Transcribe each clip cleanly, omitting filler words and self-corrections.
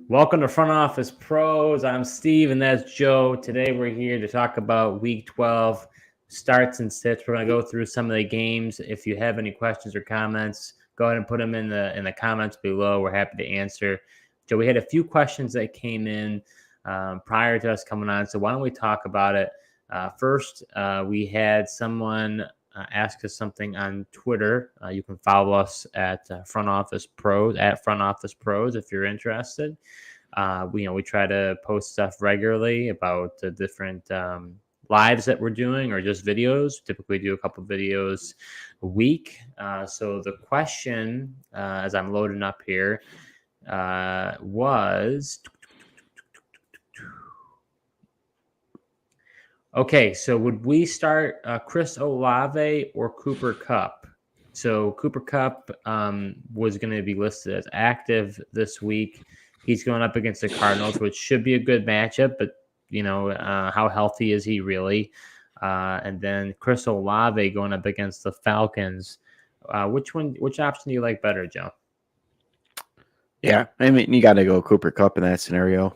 Welcome to Front Office Pros. I'm Steve, and that's Joe. Today we're here to talk about Week 12 starts and sits. We're going to go through some of the games. If you have any questions or comments, go ahead and put them in the comments below. We're happy to answer. Joe, we had a few questions that came in prior to us coming on, so why don't we talk about it? First, we had someone ask us something on Twitter. You can follow us at Front Office Pros if you're interested. We try to post stuff regularly about the different lives that we're doing or just videos. Typically do a couple videos a week. So the question, as I'm loading up here, was okay. So would we start Chris Olave or Cooper Kupp? So Cooper Kupp was going to be listed as active this week. He's going up against the Cardinals, which should be a good matchup, but how healthy is he really? And then Chris Olave going up against the Falcons. Which option do you like better, Joe? Yeah, I mean, you got to go Cooper Kupp in that scenario.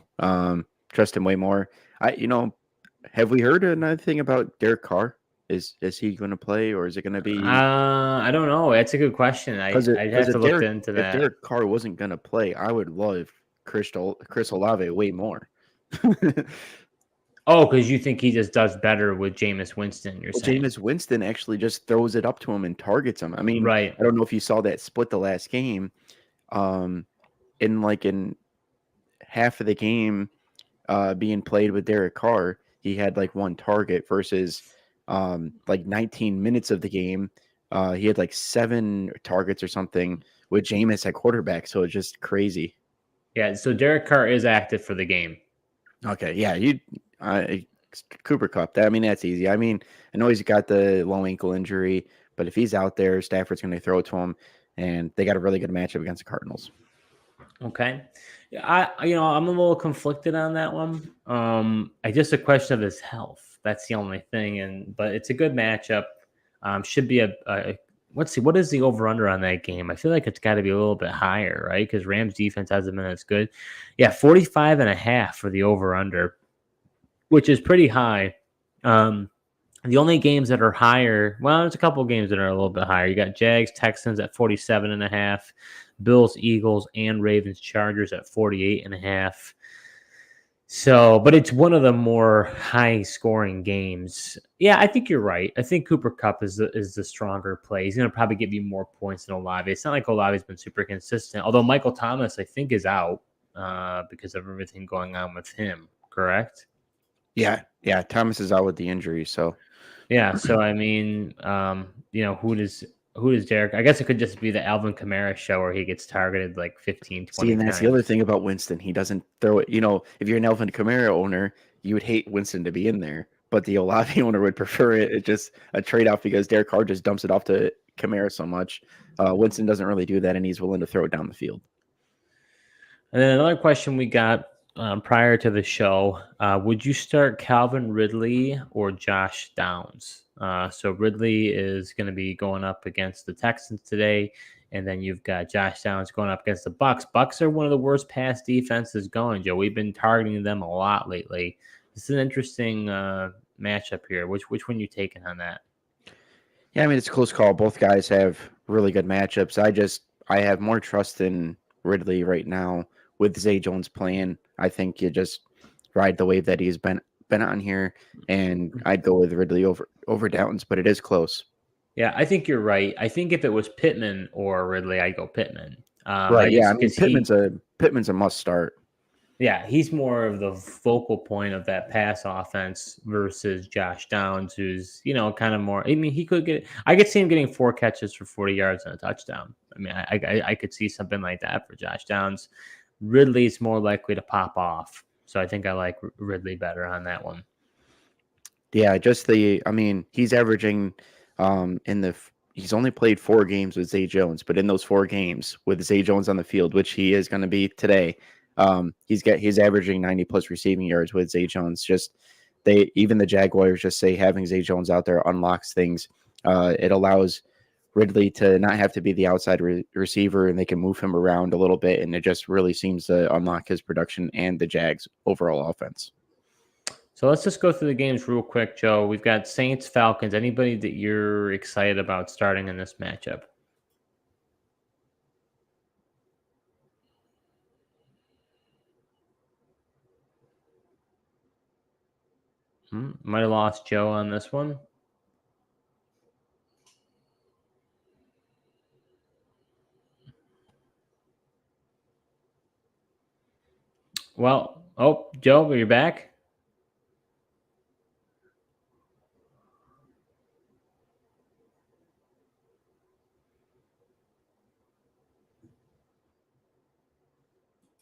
Trust him way more. Have we heard another thing about Derek Carr? Is he going to play, or is it going to be? I don't know. That's a good question. I'd have to look into that. If Derek Carr wasn't going to play, I would love Chris Olave way more. Oh, because you think he just does better with Jameis Winston, you're saying? Jameis Winston actually just throws it up to him and targets him. I mean, right. I don't know if you saw that split the last game. In half of the game being played with Derek Carr, he had like one target versus 19 minutes of the game. He had like 7 targets or something with Jameis at quarterback. So it's just crazy. Yeah. So Derek Carr is active for the game. Okay. Yeah. Cooper Kupp. That's easy. I mean, I know he's got the low ankle injury, but if he's out there, Stafford's going to throw it to him, and they got a really good matchup against the Cardinals. Okay. I'm a little conflicted on that one. Just a question of his health. That's the only thing. But it's a good matchup. Should be let's see, what is the over-under on that game? I feel like it's got to be a little bit higher, right? Because Rams defense hasn't been as good. Yeah, 45.5 for the over-under, which is pretty high. The only games that are higher, well, there's a couple of games that are a little bit higher. You got Jags, Texans at 47.5, Bills, Eagles, and Ravens, Chargers at 48.5. So, but it's one of the more high-scoring games. Yeah, I think you're right. I think Cooper Kupp is the stronger play. He's going to probably give you more points than Olave. It's not like Olave's been super consistent, although Michael Thomas, I think, is out because of everything going on with him, correct? Yeah, Thomas is out with the injury, so... Yeah, so I mean, who does Derek? I guess it could just be the Alvin Kamara show where he gets targeted like 15, 20 See, and that's times. the other thing about Winston. He doesn't throw it. If you're an Alvin Kamara owner, you would hate Winston to be in there, but the Olave owner would prefer it. It's just a trade-off because Derek Carr just dumps it off to Kamara so much. Winston doesn't really do that, and he's willing to throw it down the field. And then another question we got prior to the show, would you start Calvin Ridley or Josh Downs? So Ridley is going to be going up against the Texans today, and then you've got Josh Downs going up against the Bucs. Bucs are one of the worst pass defenses going, Joe. We've been targeting them a lot lately. This is an interesting matchup here. Which one you taking on that? Yeah, it's a close call. Both guys have really good matchups. I have more trust in Ridley right now with Zay Jones playing. I think you just ride the wave that he's been on here, and I'd go with Ridley over Downs, but it is close. Yeah, I think you're right. I think if it was Pittman or Ridley, I'd go Pittman. Right? Yeah, Pittman's a must start. Yeah, he's more of the focal point of that pass offense versus Josh Downs, who's kind of more. I mean, he could get. I could see him getting 4 catches for 40 yards and a touchdown. I mean, I could see something like that for Josh Downs. Ridley's more likely to pop off. So I think I like Ridley better on that one. Yeah, he's averaging he's only played 4 games with Zay Jones, but in those 4 games with Zay Jones on the field, which he is going to be today, he's averaging 90 plus receiving yards with Zay Jones. Even the Jaguars just say having Zay Jones out there unlocks things. It allows Ridley to not have to be the outside receiver, and they can move him around a little bit, and it just really seems to unlock his production and the Jags' overall offense. So let's just go through the games real quick, Joe. We've got Saints, Falcons. Anybody that you're excited about starting in this matchup? Might have lost Joe on this one. Well, Joe, are you back?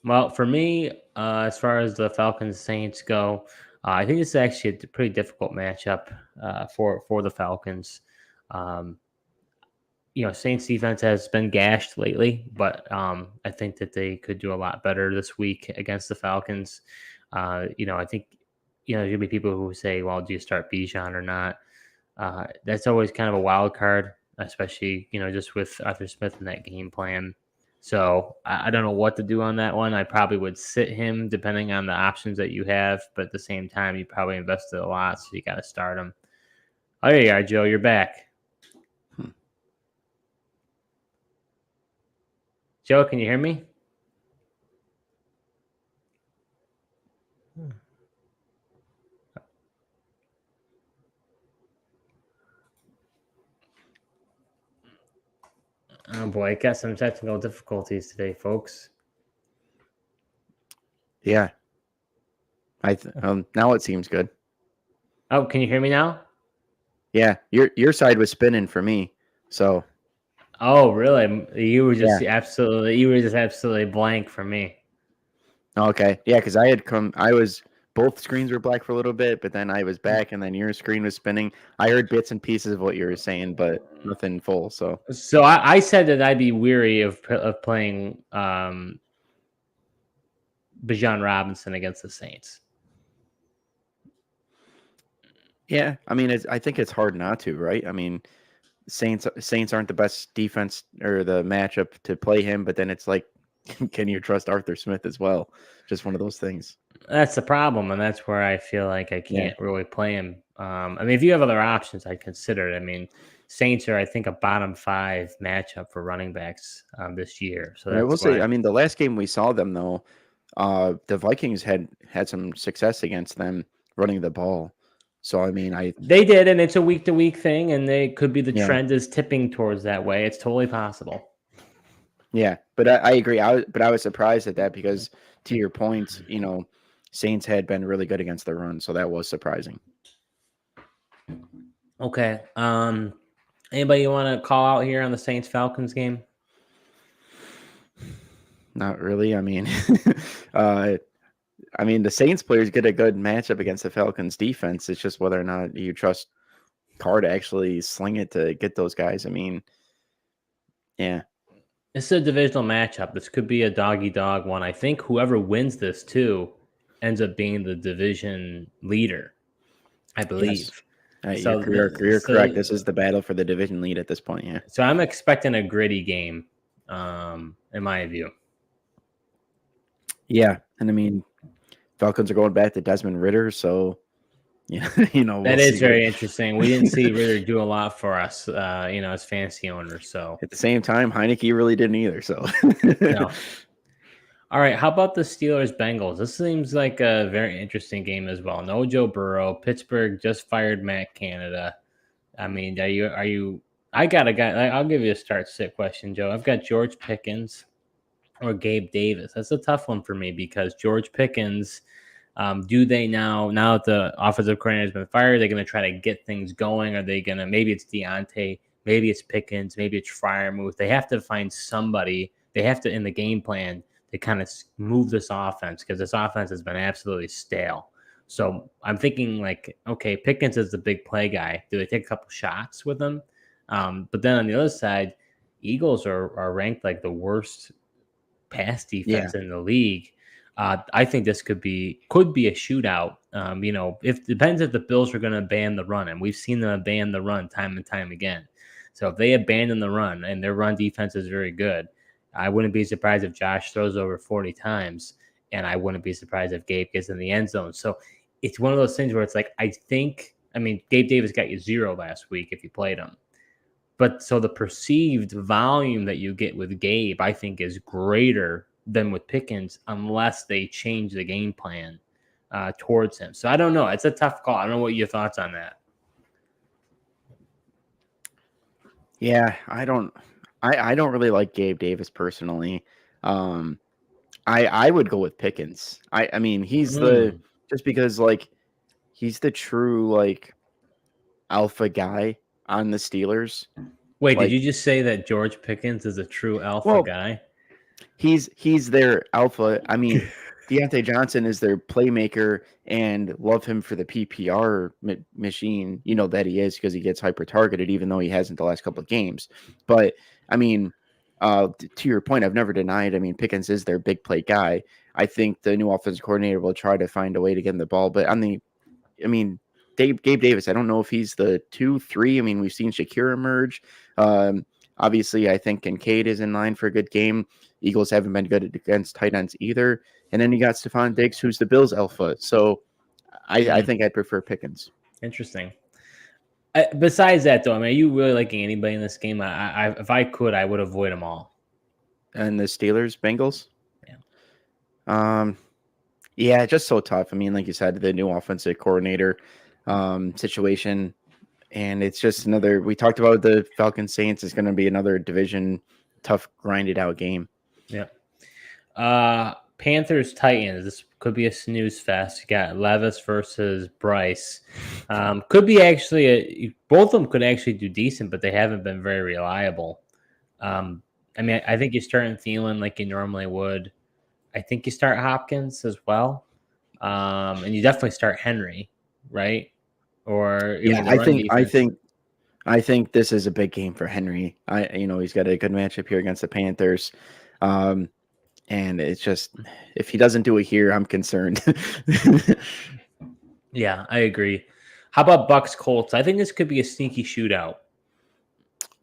Well, for me, as far as the Falcons Saints go, I think this is actually a pretty difficult matchup for the Falcons. Um, Saints defense has been gashed lately, but I think that they could do a lot better this week against the Falcons. I think there's gonna be people who say, "Well, do you start Bijan or not?" That's always kind of a wild card, especially just with Arthur Smith in that game plan. So I don't know what to do on that one. I probably would sit him depending on the options that you have, but at the same time, you probably invested a lot, so you got to start him. Oh, there you are, Joe. You're back. Joe, can you hear me? Oh boy, got some technical difficulties today, folks. Yeah, now it seems good. Oh, can you hear me now? Yeah, your side was spinning for me, so. Oh, really? You were just absolutely blank for me. Okay, yeah, because both screens were black for a little bit, but then I was back, and then your screen was spinning. I heard bits and pieces of what you were saying, but nothing full. So I said that I'd be weary of playing Bijan Robinson against the Saints. Yeah, I mean, I think it's hard not to, right? I mean, Saints aren't the best defense or the matchup to play him, but then it's like, can you trust Arthur Smith as well? Just one of those things. That's the problem, and that's where I feel like I can't really play him. I mean, if you have other options, I'd consider it. I mean, Saints are, I think, a bottom 5 matchup for running backs this year. So I will say, I mean, the last game we saw them though, the Vikings had some success against them running the ball. So I mean, they did, and it's a week to week thing, and they could be the trend is tipping towards that way. It's totally possible. Yeah, but I agree. I was surprised at that because, to your point, Saints had been really good against the run, so that was surprising. Okay. Anybody you want to call out here on the Saints Falcons game? Not really. I mean, the Saints players get a good matchup against the Falcons defense. It's just whether or not you trust Carr to actually sling it to get those guys. I mean, yeah. This is a divisional matchup. This could be a dog-eat-dog one. I think whoever wins this too ends up being the division leader, I believe. Yes. You're correct. This is the battle for the division lead at this point. Yeah. So I'm expecting a gritty game, in my view. Yeah, and I mean, Falcons are going back to Desmond Ridder, so that is very interesting. We didn't see Ridder do a lot for us, as fantasy owners. So at the same time, Heineke really didn't either. So no. All right, how about the Steelers Bengals? This seems like a very interesting game as well. No Joe Burrow. Pittsburgh just fired Matt Canada. I mean, are you? I got a guy. I'll give you a start sit question, Joe. I've got George Pickens or Gabe Davis. That's a tough one for me because George Pickens. Do they now that the offensive coordinator has been fired, they're going to try to get things going? Are they going to, maybe it's Deontay, maybe it's Pickens, maybe it's Freiermuth. They have to find somebody. They have to, in the game plan, to kind of move this offense because this offense has been absolutely stale. So I'm thinking like, okay, Pickens is the big play guy. Do they take a couple shots with him? But then on the other side, Eagles are ranked like the worst pass defense in the league. I think this could be a shootout. If depends if the Bills are going to ban the run, and we've seen them ban the run time and time again. So if they abandon the run and their run defense is very good, I wouldn't be surprised if Josh throws over 40 times, and I wouldn't be surprised if Gabe gets in the end zone. So it's one of those things where it's like, Gabe Davis got you 0 last week if you played him. But so the perceived volume that you get with Gabe, I think, is greater than with Pickens unless they change the game plan towards him. So I don't know. It's a tough call. I don't know what your thoughts on that. Yeah, I don't really like Gabe Davis personally. I would go with Pickens. I mean, he's just because like he's the true like alpha guy on the Steelers. Wait, like, did you just say that George Pickens is a true alpha guy? He's their alpha. I mean, Deontay Johnson is their playmaker, and love him for the PPR machine, that he is, because he gets hyper targeted, even though he hasn't the last couple of games. But I mean, to your point, I've never denied. I mean, Pickens is their big play guy. I think the new offensive coordinator will try to find a way to get him the ball. But Gabe Davis, I don't know if he's the 2-3. I mean, we've seen Shakir emerge. Obviously, I think Kincaid is in line for a good game. Eagles haven't been good against tight ends either. And then you got Stephon Diggs, who's the Bills alpha. So I think I'd prefer Pickens. Interesting. Besides that, though, I mean, are you really liking anybody in this game? If I could, I would avoid them all. And the Steelers, Bengals? Yeah. Yeah, just so tough. I mean, like you said, the new offensive coordinator situation. And it's just we talked about the Falcons Saints. It's going to be another division, tough, grinded out game. Yeah. Panthers Titans. This could be a snooze fest. You got Levis versus Bryce. Could be actually both of them could actually do decent, but they haven't been very reliable. I think you start in Thielen like you normally would. I think you start Hopkins as well, and you definitely start Henry, right? Or I think this is a big game for Henry. He's got a good matchup here against the Panthers. And it's just, if he doesn't do it here, I'm concerned. Yeah, I agree. How about Bucks Colts? I think this could be a sneaky shootout.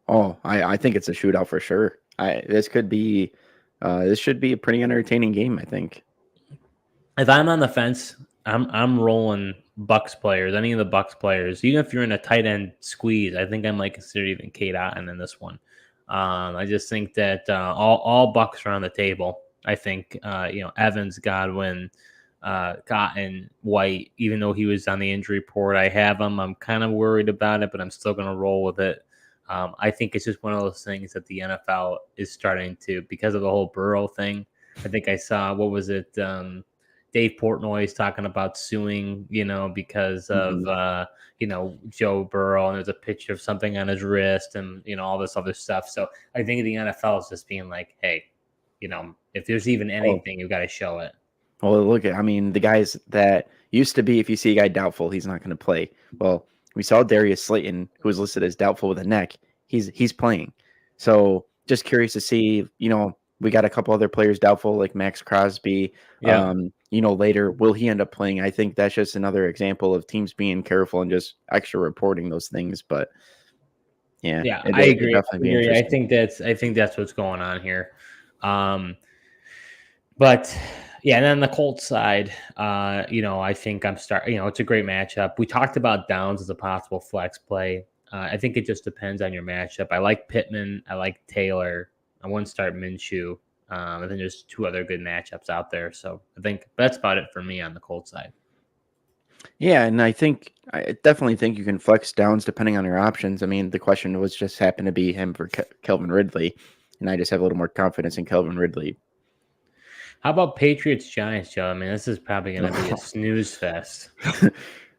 Oh, I think it's a shootout for sure. This should be a pretty entertaining game, I think. If I'm on the fence, I'm rolling Bucks players, any of the Bucks players. Even if you're in a tight end squeeze, I think I might consider even Kate Otten in this one. I just think that all Bucks are on the table. I think Evans, Godwin, Cotton, White, even though he was on the injury report, I have him. I'm kind of worried about it, but I'm still going to roll with it. I think it's just one of those things that the NFL is starting to, because of the whole Burrow thing. I think I saw, what was it? Dave Portnoy is talking about suing, because of, Joe Burrow, and there's a picture of something on his wrist and, all this other stuff. So I think the NFL is just being like, hey, if there's even anything, you've got to show it. Well, the guys that used to be, if you see a guy doubtful, he's not going to play. Well, we saw Darius Slayton, who was listed as doubtful with a neck. He's playing. So just curious to see, we got a couple other players doubtful, like Max Crosby. Yeah. Later, will he end up playing? I think that's just another example of teams being careful and just extra reporting those things. But yeah, I agree. I think that's what's going on here. But yeah, and then on the Colts side, I think it's a great matchup. We talked about Downs as a possible flex play. I think it just depends on your matchup. I like Pittman. I like Taylor. I wouldn't start Minshew. And then there's two other good matchups out there. So I think that's about it for me on the Colts side. Yeah, and I definitely think you can flex Downs depending on your options. I mean, the question was just happened to be him for Kelvin Ridley, and I just have a little more confidence in Kelvin Ridley. How about Patriots Giants, Joe? I mean, this is probably going to be a snooze fest.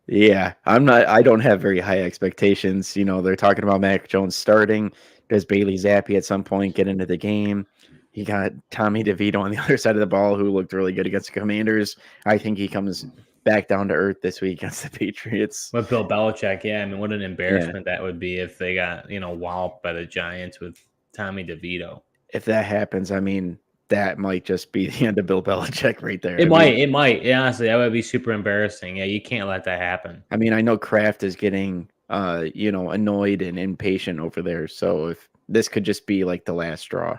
Yeah, I don't have very high expectations. They're talking about Mac Jones starting. Does Bailey Zappi at some point get into the game? He got Tommy DeVito on the other side of the ball, who looked really good against the Commanders. I think he comes back down to earth this week against the Patriots. With Bill Belichick, yeah. I mean, what an embarrassment that would be if they got, walloped by the Giants with Tommy DeVito. If that happens, I mean, that might just be the end of Bill Belichick right there. It might. Yeah, honestly, that would be super embarrassing. Yeah, you can't let that happen. I mean, I know Kraft is getting annoyed and impatient over there. So if this could just be like the last straw.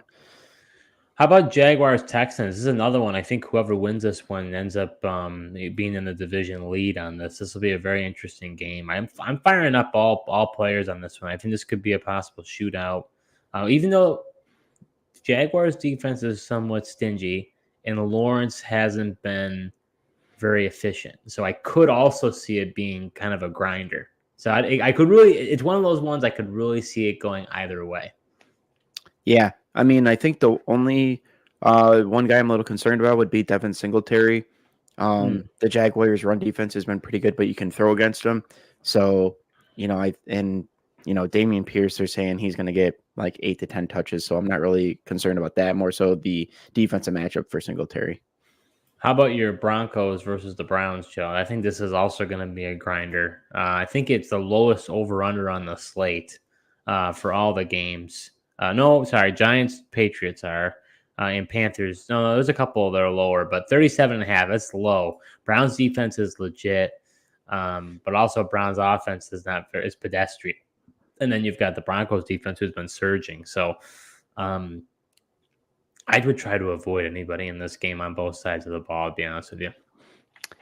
How about Jaguars Texans? This is another one. I think whoever wins this one ends up being in the division lead on this. This will be a very interesting game. I'm firing up all players on this one. I think this could be a possible shootout. Even though Jaguars defense is somewhat stingy and Lawrence hasn't been very efficient, so I could also see it being kind of a grinder. So I could really, it's one of those ones I could really see it going either way. Yeah, I mean, I think the only one guy I'm a little concerned about would be Devin Singletary. The Jaguars' run defense has been pretty good, but you can throw against them. So, Dameon Pierce, they're saying he's going to get like 8 to 10 touches. So I'm not really concerned about that. More so the defensive matchup for Singletary. How about your Broncos versus the Browns, Joe? I think this is also going to be a grinder. I think it's the lowest over-under on the slate for all the games. No, sorry, Giants, Patriots are, and Panthers. No, there's a couple that are lower, but 37.5, that's low. Browns defense is legit, but also Browns offense is not very, it's pedestrian. And then you've got the Broncos defense who's been surging. So I would try to avoid anybody in this game on both sides of the ball, to be honest with you.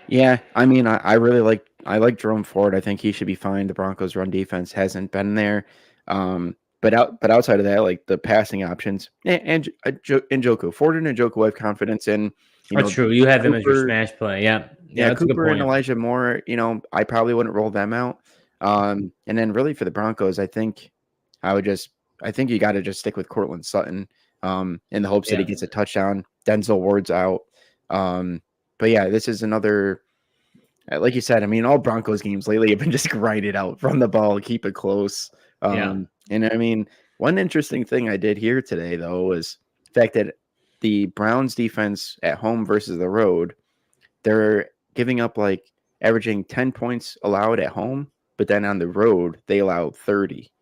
Yeah, I mean, I really like Jerome Ford. I think he should be fine. The Broncos' run defense hasn't been there. But outside of that, like the passing options, and Njoku, Ford and Njoku, I have confidence in. That's true. You have him as your smash play. Yeah. Yeah, Cooper and Elijah Moore, I probably wouldn't roll them out. And then really for the Broncos, I think you got to just stick with Courtland Sutton in the hopes that he gets a touchdown. Denzel Ward's out. But yeah, this is another, like you said, I mean, all Broncos games lately have been just grinded out from the ball, keep it close. And I mean, one interesting thing I did here today, though, was the fact that the Browns defense at home versus the road, they're giving up like averaging 10 points allowed at home, but then on the road, they allow 30,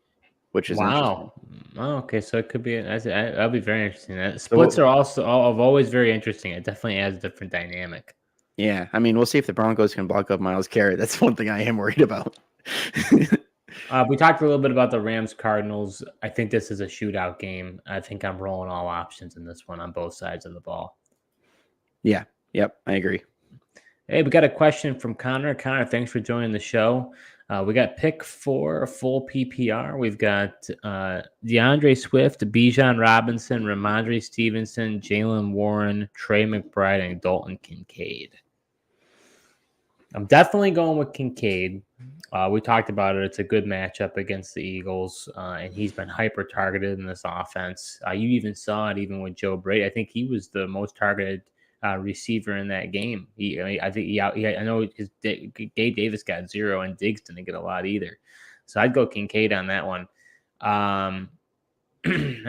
which is wow. Oh, okay, so it could be, that'll be very interesting. Splits are also always very interesting. It definitely adds a different dynamic. Yeah, I mean, we'll see if the Broncos can block up Myles Garrett. That's one thing I am worried about. We talked a little bit about the Rams Cardinals. I think this is a shootout game. I think I'm rolling all options in this one on both sides of the ball. Yeah. Yep. I agree. Hey, we got a question from Connor. Connor, thanks for joining the show. We got pick 4 full PPR. We've got DeAndre Swift, Bijan Robinson, Ramondre Stevenson, Jaylen Warren, Trey McBride, and Dalton Kincaid. I'm definitely going with Kincaid. We talked about it. It's a good matchup against the Eagles, and he's been hyper-targeted in this offense. You even saw it even with Joe Brady. I think he was the most targeted receiver in that game. I know Gabe Davis got 0, and Diggs didn't get a lot either. So I'd go Kincaid on that one. And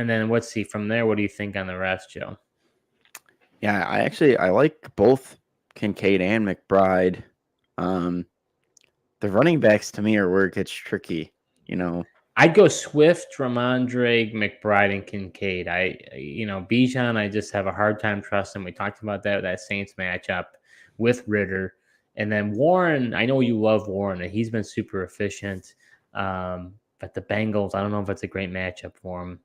then let's see from there. What do you think on the rest, Joe? Yeah, I like both Kincaid and McBride. The running backs to me are where it gets tricky, I'd go Swift, Ramondre, McBride, and Kincaid. Bijan, I just have a hard time trusting. We talked about that Saints matchup with Ritter. And then Warren, I know you love Warren, and he's been super efficient. But the Bengals, I don't know if it's a great matchup for him.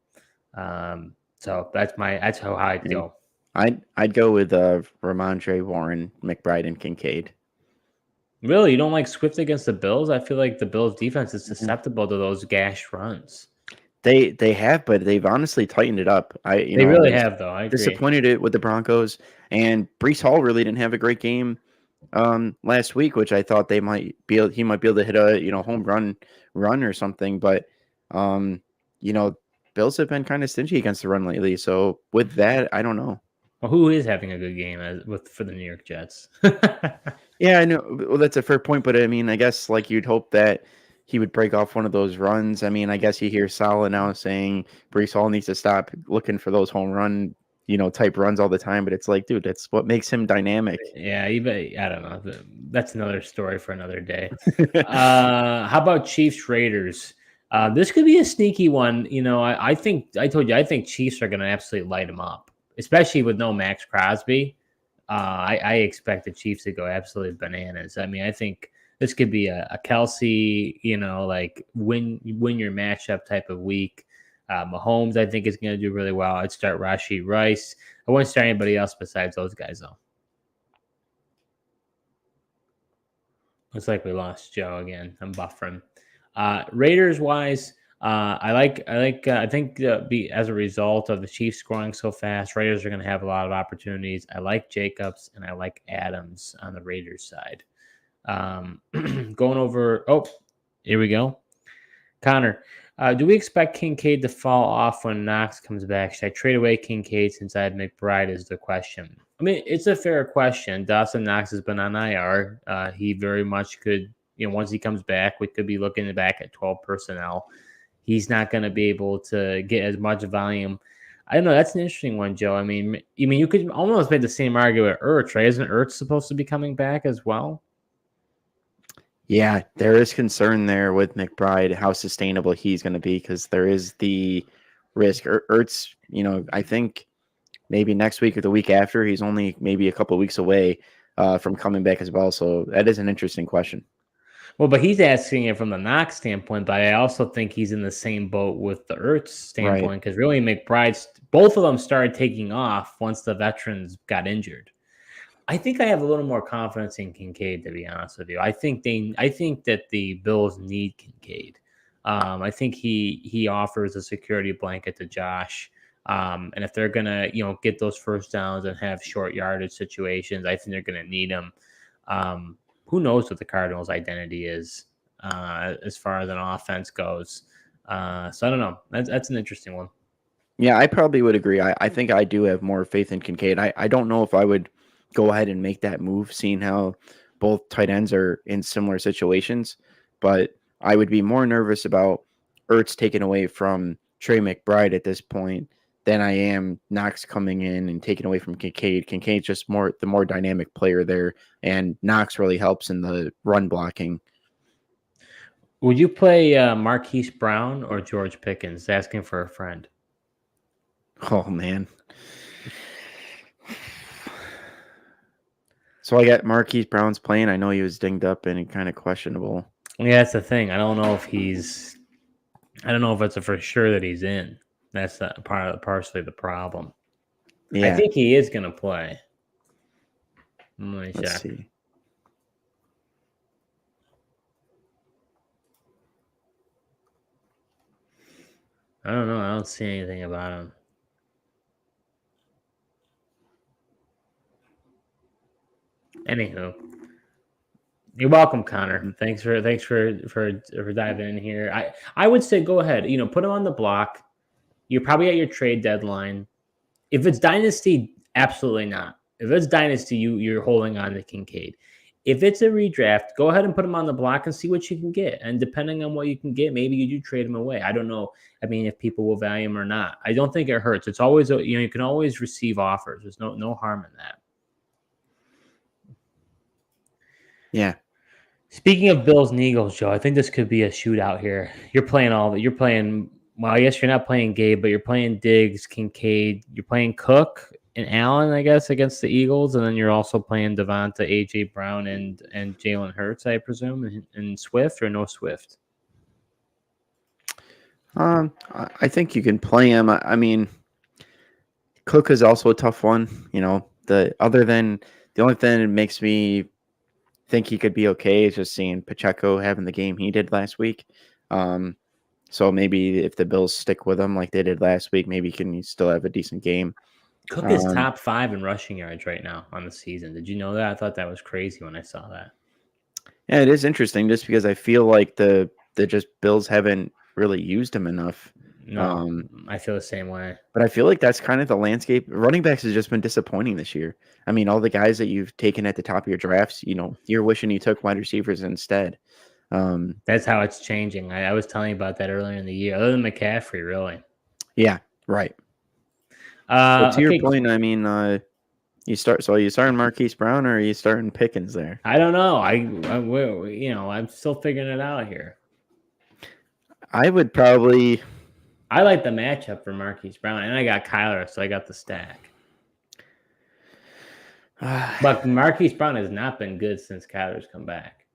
So that's how I'd go. I'd go with Ramondre, Warren, McBride, and Kincaid. Really? You don't like Swift against the Bills? I feel like the Bills defense is susceptible to those gash runs. They have, but they've honestly tightened it up. They really have, though. I agree. Disappointed it with the Broncos, and Breece Hall really didn't have a great game last week, which I thought he might be able to hit a home run or something. But Bills have been kind of stingy against the run lately. So with that, I don't know. Well, who is having a good game for the New York Jets? Yeah, I know. Well, that's a fair point, but I mean, I guess like you'd hope that he would break off one of those runs. I mean, I guess you hear Saleh now saying Breece Hall needs to stop looking for those home run, type runs all the time. But it's like, dude, that's what makes him dynamic. Yeah, I don't know. That's another story for another day. How about Chiefs Raiders? This could be a sneaky one. I think Chiefs are going to absolutely light them up, especially with no Max Crosby. I expect the Chiefs to go absolutely bananas. I mean, I think This could be a Kelsey, like win your matchup type of week. Mahomes, I think, is going to do really well. I'd start Rashee Rice. I wouldn't start anybody else besides those guys, though. Looks like we lost Joe again. I'm buffering. Raiders wise, I think as a result of the Chiefs scoring so fast, Raiders are going to have a lot of opportunities. I like Jacobs and I like Adams on the Raiders side. Going over. Oh, here we go. Connor, do we expect Kincaid to fall off when Knox comes back? Should I trade away Kincaid since I had McBride is the question. I mean, it's a fair question. Dawson Knox has been on IR. He very much could, once he comes back, we could be looking back at 12 personnel. He's not going to be able to get as much volume. I don't know. That's an interesting one, Joe. I mean, you could almost make the same argument with Ertz, right? Isn't Ertz supposed to be coming back as well? Yeah, there is concern there with McBride, how sustainable he's going to be, because there is the risk. Ertz, I think maybe next week or the week after, he's only maybe a couple of weeks away from coming back as well. So that is an interesting question. Well, but he's asking it from the Knox standpoint, but I also think he's in the same boat with the Ertz standpoint, because really McBride, both of them started taking off once the veterans got injured. I think I have a little more confidence in Kincaid, to be honest with you. I think that the Bills need Kincaid. I think he offers a security blanket to Josh. And if they're gonna, get those first downs and have short yardage situations, I think they're gonna need him. Who knows what the Cardinals' identity is as far as an offense goes? So I don't know. That's an interesting one. Yeah, I probably would agree. I think I do have more faith in Kincaid. I don't know if I would go ahead and make that move, seeing how both tight ends are in similar situations. But I would be more nervous about Ertz taken away from Trey McBride at this point than I am Knox coming in and taking away from Kincaid. Kincaid's just the more dynamic player there, and Knox really helps in the run blocking. Would you play Marquise Brown or George Pickens? Asking for a friend. Oh, man. So I got Marquise Brown's playing. I know he was dinged up and kind of questionable. Yeah, that's the thing. I don't know if it's a for sure that he's in. That's partially the problem. Yeah. I think he is going to play. Let's see. I don't know. I don't see anything about him. Anywho, you're welcome, Connor. Thanks for diving in here. I would say go ahead. Put him on the block. You're probably at your trade deadline. If it's dynasty, absolutely not. If it's dynasty, you're holding on to Kincaid. If it's a redraft, go ahead and put him on the block and see what you can get. And depending on what you can get, maybe you do trade him away. I don't know. I mean, if people will value him or not. I don't think it hurts. It's always, you can always receive offers. There's no harm in that. Yeah. Speaking of Bills and Eagles, Joe, I think this could be a shootout here. Well, I guess you're not playing Gabe, but you're playing Diggs, Kincaid. You're playing Cook and Allen, I guess, against the Eagles. And then you're also playing Devonta, A.J. Brown, and Jalen Hurts, I presume, and Swift or no Swift? I think you can play him. I mean, Cook is also a tough one. The only thing that makes me think he could be okay is just seeing Pacheco having the game he did last week. So maybe if the Bills stick with him like they did last week, maybe he can still have a decent game. Cook is top 5 in rushing yards right now on the season. Did you know that? I thought that was crazy when I saw that. Yeah, it is interesting just because I feel like the Bills haven't really used him enough. No, I feel the same way. But I feel like that's kind of the landscape. Running backs has just been disappointing this year. I mean, all the guys that you've taken at the top of your drafts, you're wishing you took wide receivers instead. That's how it's changing. I was telling you about that earlier in the year. Other than McCaffrey, really. Yeah, right. To your point, I mean, you starting Marquise Brown or are you starting Pickens there? I don't know. I'm still figuring it out here. I would probably. I like the matchup for Marquise Brown, and I got Kyler, so I got the stack. But Marquise Brown has not been good since Kyler's come back.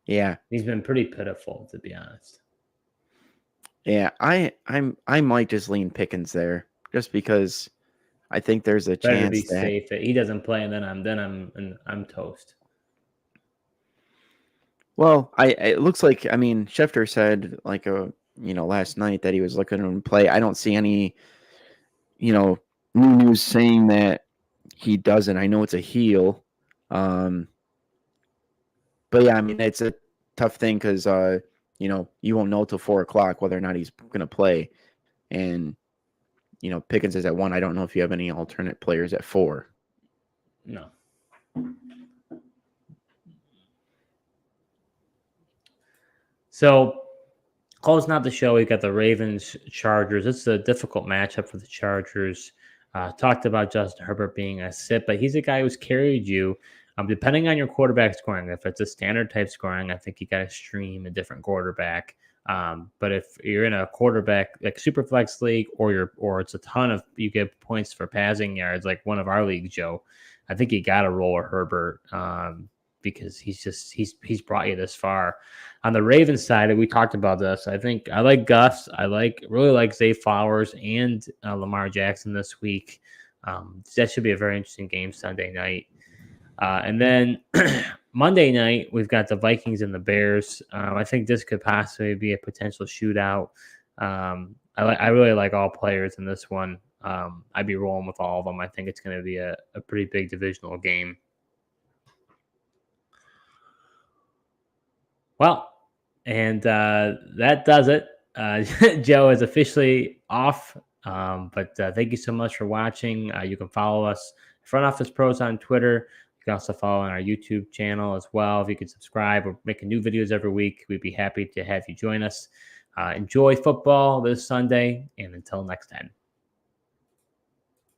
Yeah. He's been pretty pitiful, to be honest. Yeah, I might just lean Pickens there just because I think there's a Better to be chance that safe. He doesn't play, and then I'm toast. well, it looks like I mean Schefter said like last night that he was looking to play. I don't see any new news saying that he doesn't. I know it's a heel. But yeah, I mean it's a tough thing because you won't know till 4 o'clock whether or not he's gonna play. And Pickens is at 1. I don't know if you have any alternate players at 4. No. So, closing out the show, we got the Ravens Chargers. It's a difficult matchup for the Chargers. Talked about Justin Herbert being a sit, but he's a guy who's carried you. Depending on your quarterback scoring, if it's a standard type scoring, I think you got to stream a different quarterback. But if you're in a quarterback like Superflex league, or it's a ton of you get points for passing yards, like one of our leagues, Joe, I think you got to roll a Herbert because he's brought you this far. On the Ravens side, we talked about this. I think I like Gus. Really like Zay Flowers and Lamar Jackson this week. That should be a very interesting game Sunday night. And then Monday night, we've got the Vikings and the Bears. I think this could possibly be a potential shootout. I really like all players in this one. I'd be rolling with all of them. I think it's going to be a pretty big divisional game. Well, and that does it. Joe is officially off. But thank you so much for watching. You can follow us, Front Office Pros, on Twitter. You can also follow on our YouTube channel as well. If you could subscribe, we're making new videos every week. We'd be happy to have you join us. Enjoy football this Sunday, and until next time.